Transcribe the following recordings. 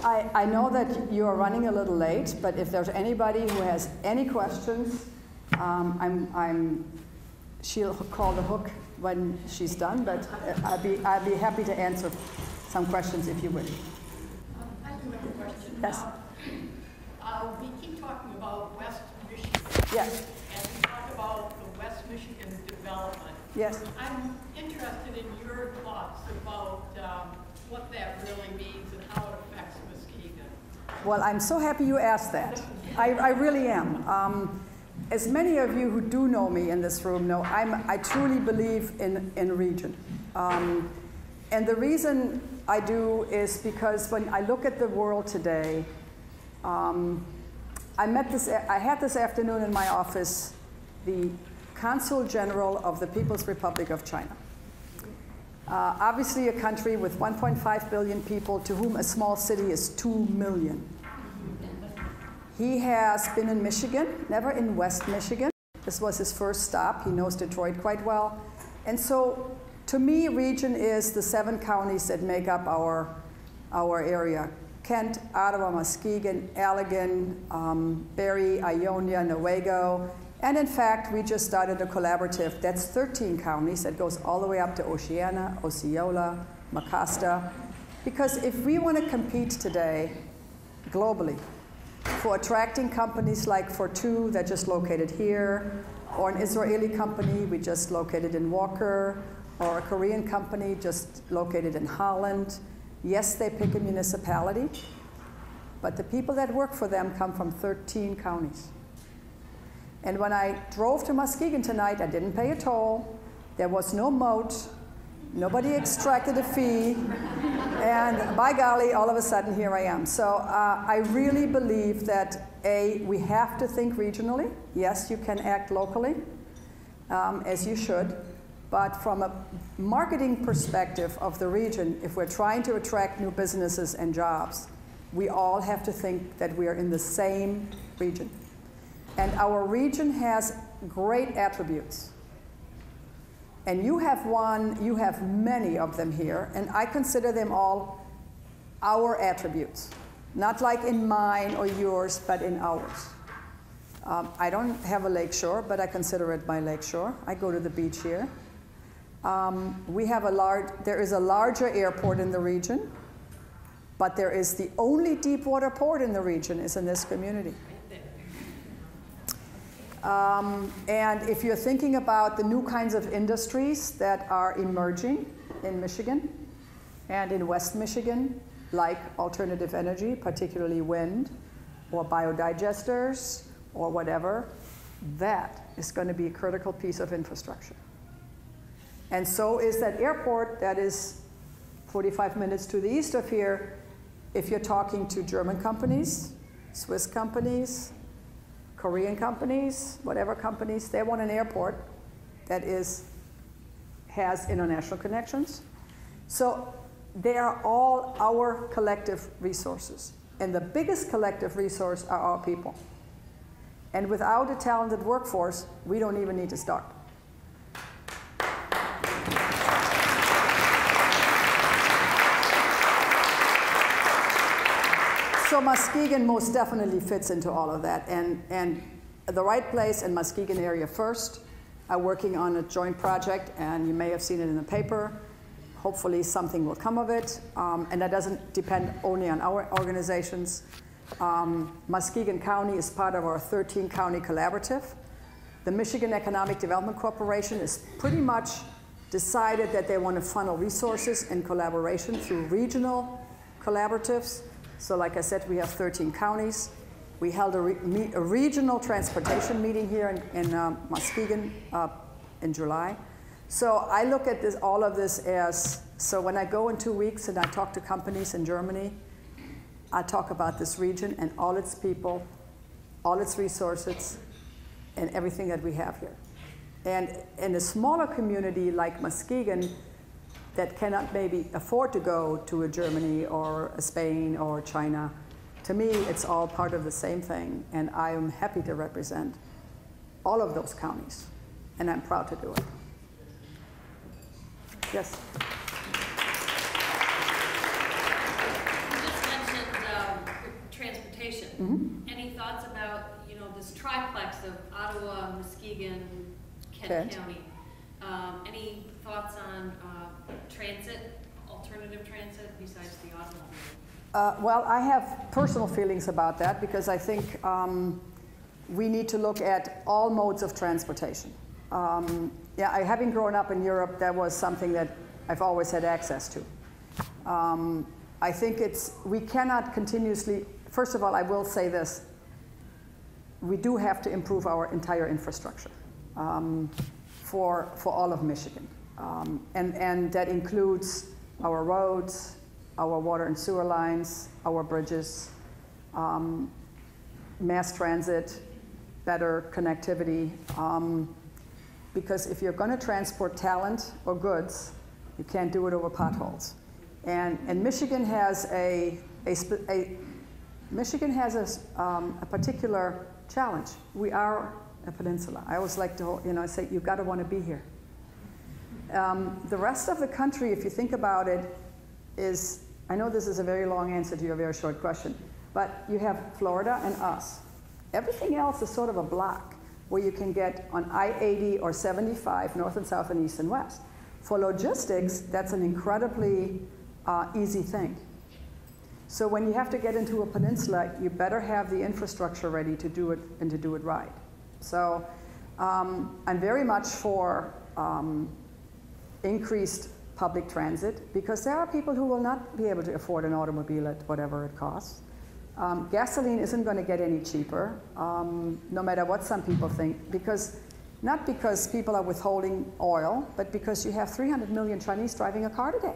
I know that you are running a little late, but if there's anybody who has any questions, she'll call the hook when she's done, but I'd be happy to answer some questions if you wish. I do have a question. Yes. We keep talking about West Michigan. Yes. And we talk about the West Michigan development. Yes. I'm interested in your thoughts about what that really means and how it affects Muskegon. Well, I'm so happy you asked that. I really am. As many of you who do know me in this room know, I truly believe in region. And the reason I do is because when I look at the world today, I had this afternoon in my office the Consul General of the People's Republic of China. Obviously a country with 1.5 billion people to whom a small city is 2 million. He has been in Michigan, never in West Michigan. This was his first stop. He knows Detroit quite well. And so to me, region is the 7 counties that make up our area. Kent, Ottawa, Muskegon, Allegan, Barrie, Ionia, Newaygo. And in fact, we just started a collaborative that's 13 counties that goes all the way up to Oceana, Osceola, Mecosta. Because if we want to compete today globally for attracting companies like Fortu that just located here, or an Israeli company we just located in Walker, or a Korean company just located in Holland, yes, they pick a municipality, but the people that work for them come from 13 counties. And when I drove to Muskegon tonight, I didn't pay a toll. There was no moat. Nobody extracted a fee. And by golly, all of a sudden, here I am. So I really believe that, A, we have to think regionally. Yes, you can act locally, as you should. But from a marketing perspective of the region, if we're trying to attract new businesses and jobs, we all have to think that we are in the same region. And our region has great attributes. And you have one, you have many of them here, and I consider them all our attributes. Not like in mine or yours, but in ours. I don't have a lakeshore, but I consider it my lakeshore. I go to the beach here. There is a larger airport in the region, but there is the only deep water port in the region is in this community. And if you're thinking about the new kinds of industries that are emerging in Michigan and in West Michigan, like alternative energy, particularly wind, or biodigesters, or whatever, that is going to be a critical piece of infrastructure. And so is that airport that is 45 minutes to the east of here. If you're talking to German companies, Swiss companies, Korean companies, whatever companies, they want an airport that has international connections. So they are all our collective resources. And the biggest collective resource are our people. And without a talented workforce, we don't even need to start. So Muskegon most definitely fits into all of that. And the right place in Muskegon area first are working on a joint project, and you may have seen it in the paper. Hopefully something will come of it. And that doesn't depend only on our organizations. Muskegon County is part of our 13-county collaborative. The Michigan Economic Development Corporation is pretty much decided that they want to funnel resources and collaboration through regional collaboratives. So like I said, we have 13 counties. We held a regional transportation meeting here in Muskegon in July. So I look at all of this as, so when I go in 2 weeks and I talk to companies in Germany, I talk about this region and all its people, all its resources, and everything that we have here. And in a smaller community like Muskegon, that cannot maybe afford to go to a Germany or a Spain or China, to me, it's all part of the same thing. And I am happy to represent all of those counties. And I'm proud to do it. Yes? You just mentioned Any thoughts about, this triplex of Ottawa, Muskegon, Kent Okay. County? Any thoughts on transit, alternative transit besides the automobile? Well, I have personal feelings about that because I think we need to look at all modes of transportation. Having grown up in Europe, that was something that I've always had access to. I think we cannot continuously, first of all, I will say this, we do have to improve our entire infrastructure for all of Michigan. And that includes our roads, our water and sewer lines, our bridges, mass transit, better connectivity. Because if you're going to transport talent or goods, you can't do it over potholes. And Michigan has a particular challenge. We are a peninsula. I always like to, say you've got to want to be here. The rest of the country, if you think about it, is, I know this is a very long answer to your very short question, but you have Florida and us. Everything else is sort of a block where you can get on I-80 or 75, north and south and east and west. For logistics, that's an incredibly easy thing. So when you have to get into a peninsula, you better have the infrastructure ready to do it and to do it right. So I'm very much for increased public transit because there are people who will not be able to afford an automobile at whatever it costs. Gasoline isn't going to get any cheaper, no matter what some people think, not because people are withholding oil, but because you have 300 million Chinese driving a car today.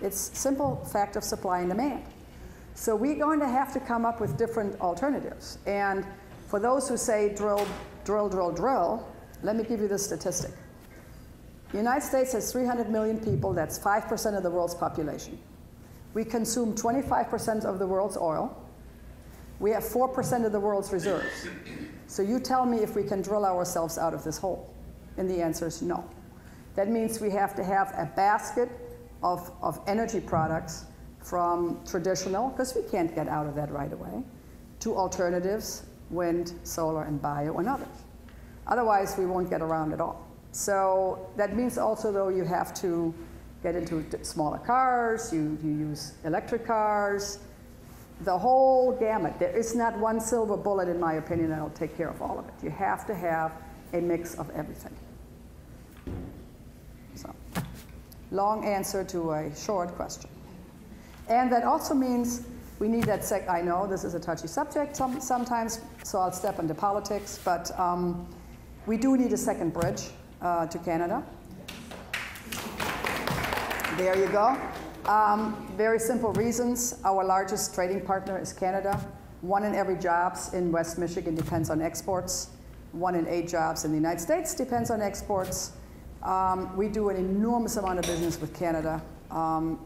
It's simple fact of supply and demand. So we're going to have to come up with different alternatives. And for those who say drill, drill, drill, drill, let me give you this statistic. The United States has 300 million people. That's 5% of the world's population. We consume 25% of the world's oil. We have 4% of the world's reserves. So you tell me if we can drill ourselves out of this hole. And the answer is no. That means we have to have a basket of energy products from traditional, because we can't get out of that right away, to alternatives, wind, solar, and bio, and others. Otherwise, we won't get around at all. So that means also, though, you have to get into smaller cars, you use electric cars, the whole gamut. There is not one silver bullet, in my opinion, that will take care of all of it. You have to have a mix of everything. So, long answer to a short question. And that also means we need that I know this is a touchy subject sometimes, so I'll step into politics, but we do need a second bridge to Canada. There you go. Very simple reasons. Our largest trading partner is Canada. 1 in every jobs in West Michigan depends on exports. 1 in 8 jobs in the United States depends on exports. We do an enormous amount of business with Canada.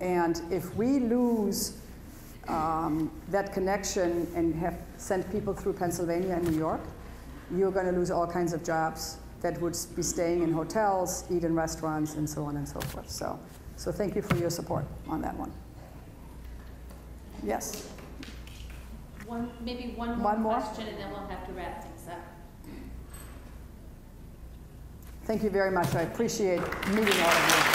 And if we lose that connection and have sent people through Pennsylvania and New York, you're going to lose all kinds of jobs that would be staying in hotels, eat in restaurants, and so on and so forth. So thank you for your support on that one. Yes? Maybe one more question, and then we'll have to wrap things up. Thank you very much. I appreciate meeting all of you.